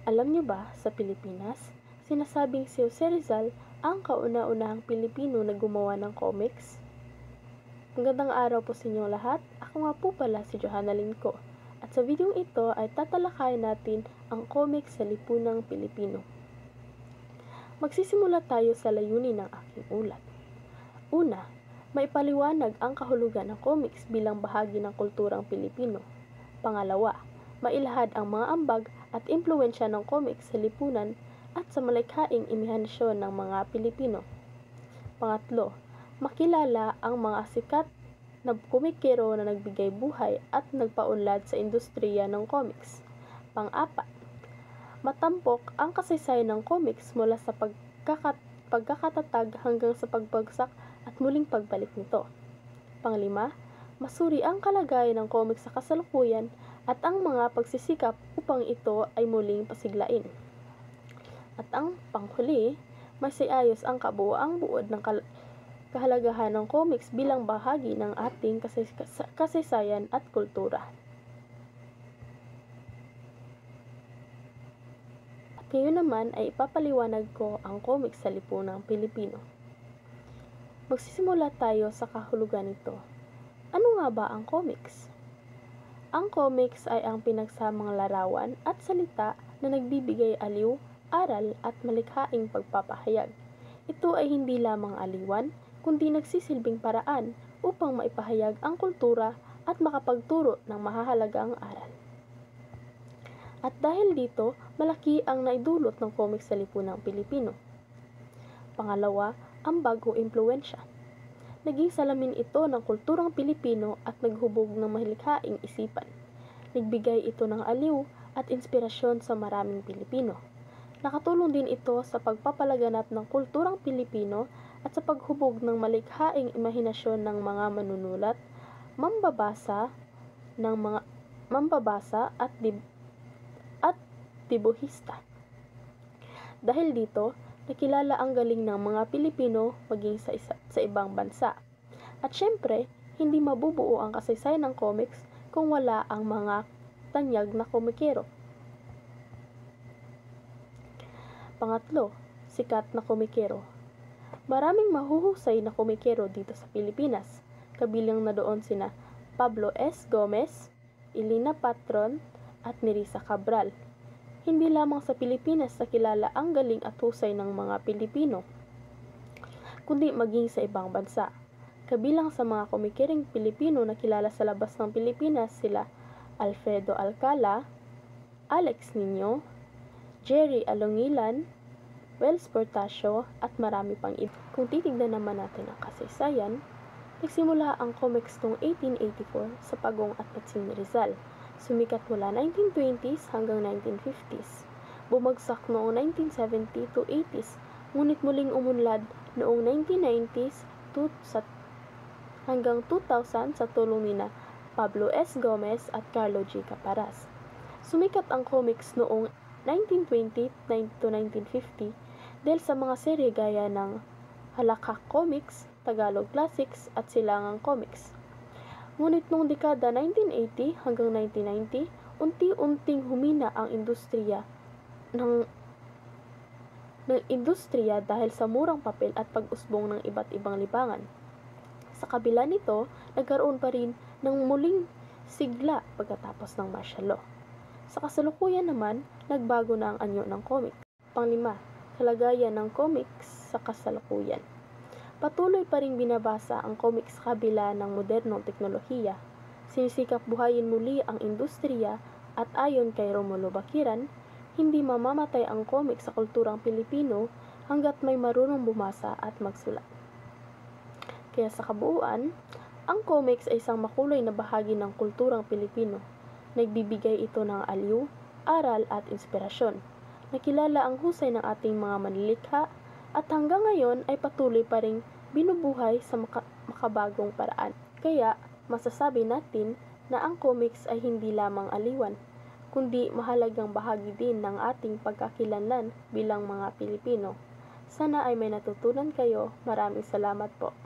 Alam niyo ba, sa Pilipinas, sinasabing si Jose Rizal ang kauna-unahang Pilipino na gumawa ng comics? Magandang araw po sa inyong lahat. Ako nga po pala si Johanna Linco. At sa videong ito ay tatalakayin natin ang comics sa lipunang Pilipino. Magsisimula tayo sa layunin ng aking ulat. Una, maipaliwanag ang kahulugan ng comics bilang bahagi ng kulturang Pilipino. Pangalawa, mailahad ang mga ambag at impluwensya ng comics sa lipunan at sa malikhaing imahinasyon ng mga Pilipino. Pangatlo, makilala ang mga sikat na komikero na nagbigay buhay at nagpaunlad sa industriya ng comics. Pang-apat, matampok ang kasaysayan ng comics mula sa pagkakatatag hanggang sa pagbagsak at muling pagbalik nito. Panglima, masuri ang kalagayan ng comics sa kasalukuyan at ang mga pagsisikap upang ito ay muling pasiglain. At ang panghuli, masiayos ang kabuoang buod ng kahalagahan ng comics bilang bahagi ng ating kasaysayan at kultura. At ngayon naman ay ipapaliwanag ko ang comics sa lipunang Pilipino. Magsisimula tayo sa kahulugan nito. Ano nga ba ang comics? Ang comics ay ang pinagsamang larawan at salita na nagbibigay aliw, aral at malikhaing pagpapahayag. Ito ay hindi lamang aliwan, kundi nagsisilbing paraan upang maipahayag ang kultura at makapagturo ng mahahalagang aral. At dahil dito, malaki ang naidulot ng comics sa lipunang Pilipino. Pangalawa, ang bagong impluwensya. Naging salamin ito ng kulturang Pilipino at naghubog ng malikhaing isipan. Nagbigay ito ng aliw at inspirasyon sa maraming Pilipino. Nakatulong din ito sa pagpapalaganap ng kulturang Pilipino at sa paghubog ng malikhaing imahinasyon ng mga manunulat, mambabasa at dibuhista. Dahil dito, nakilala ang galing ng mga Pilipino maging sa ibang bansa. At syempre, hindi mabubuo ang kasaysayan ng comics kung wala ang mga tanyag na komikero. Pangatlo, sikat na komikero. Maraming mahuhusay na komikero dito sa Pilipinas. Kabilang na doon sina Pablo S. Gomez, Elena Patron, at Nerissa Cabral. Hindi lamang sa Pilipinas nakilala ang galing at husay ng mga Pilipino, kundi maging sa ibang bansa. Kabilang sa mga komikering Pilipino na kilala sa labas ng Pilipinas sila Alfredo Alcala, Alex Nino, Jerry Alongilan, Wells Portacio at marami pang iba. Kung titignan naman natin ang kasaysayan, nagsimula ang comics noong 1884 sa pagong at patsing ni Rizal. Sumikat mula 1920s hanggang 1950s. Bumagsak noong 1970 to 80s, ngunit muling umunlad noong 1990s hanggang 2000 sa tulong nina Pablo S. Gomez at Carlo G. Caparas. Sumikat ang comics noong 1920 to 1950 dahil sa mga serye gaya ng Halakak Comics, Tagalog Classics at Silangang Comics. Ngunit noong dekada 1980 hanggang 1990, unti-unting humina ang industriya dahil sa murang papel at pag-usbong ng iba't ibang libangan. Sa kabila nito, nagkaroon pa rin ng muling sigla pagkatapos ng martial law. Sa kasalukuyan naman, nagbago na ang anyo ng comics. Panglima, kalagayan ng comics sa kasalukuyan. Patuloy pa ring binabasa ang comics sa kabila ng modernong teknolohiya. Sinisikap buhayin muli ang industriya at ayon kay Romulo Baquiran, hindi mamamatay ang comics sa kulturang Pilipino hanggat may marunong bumasa at magsulat. Kaya sa kabuuan, ang comics ay isang makulay na bahagi ng kulturang Pilipino. Nagbibigay ito ng aliw, aral at inspirasyon. Nakilala ang husay ng ating mga manlilikha at hanggang ngayon ay patuloy pa ring binubuhay sa makabagong paraan. Kaya masasabi natin na ang comics ay hindi lamang aliwan, kundi mahalagang bahagi din ng ating pagkakilanlan bilang mga Pilipino. Sana ay may natutunan kayo. Maraming salamat po.